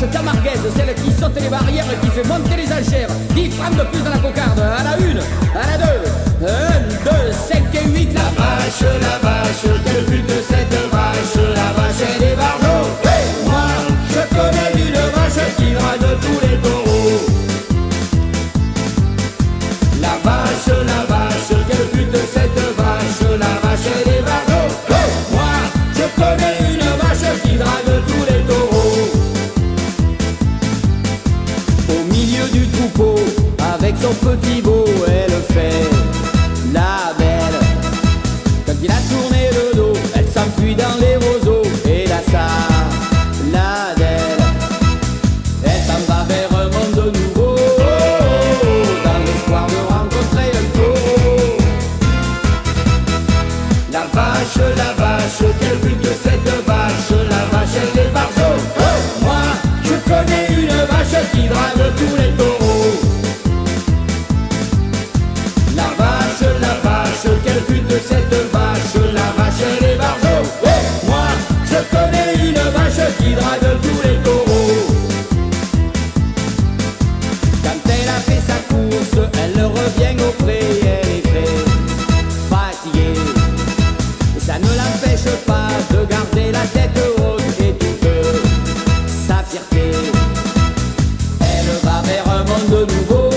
camarguaise, celle qui saute les barrières et qui fait monter les enchères. 10 francs de plus dans la cocarde, à la une, à la deux, 1, 2, 5 et 8. La vache, quel but de cette vache, la vache et les barjots. Hey, moi, je connais une vache qui drague tous les taureaux. La vache, quel but de cette vache, la vache et les barjots. Hey, moi, je connais une vache qui drague tous les taureaux. Au milieu du troupeau, avec son petit veau, elle fait la belle. Quand il a tourné le dos, elle s'enfuit dans les roseaux. Et là ça, la belle, elle s'en va vers un monde nouveau, dans l'espoir de rencontrer un taureau. La vache, quel but de cette vache, la vache et les barjots. Moi, je connais une vache qui drague tous les taureaux. La vache, quel but de cette vache, la vache et les barjots. Moi, je connais une vache qui drague tous les taureaux. Quand elle a fait sa course, elle revient au pré, elle est très fatiguée. Et ça ne l'empêche pas de garder la tête haute et toute sa fierté. Elle va vers un monde nouveau,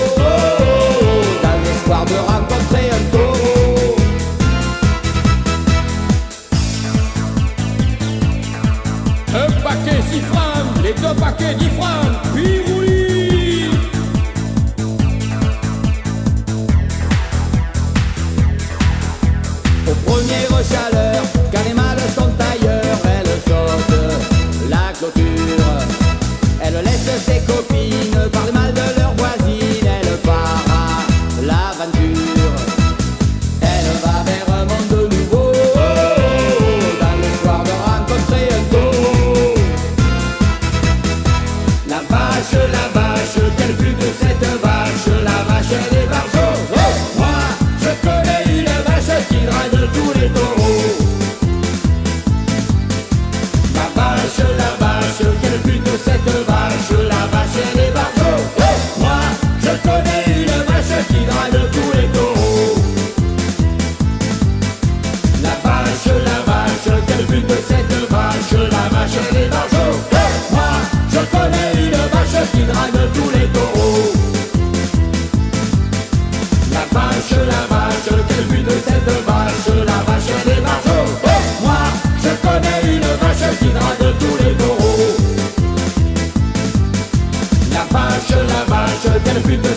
dans l'espoir de rencontrer un taureau. Un paquet 6 francs, les deux paquets 10 francs, puis roulis. Aux premières chaleurs, quand les mâles sont ailleurs, elle saute la clôture. Elle laisse ses copines parler mal de leur voisine. Elle part à l'aventure. Elle va vers un monde nouveau, dans l'espoir de rencontrer un taureau. La vache, quel but de cette vache, la vache et les barjots. Moi, je connais une vache qui drague tous les taureaux. La vache, quel but de cette vache, la vache et les barjots. Moi, je connais une vache qui drague tous les taureaux. La vache, quel but de cette vache, la vache et les barjots. Moi, je connais une vache qui drague tous les taureaux. La vache, quel but de cette vache, la vache et les barjots. Moi, je connais une vache qui drague tous les taureaux. La vache, quel but de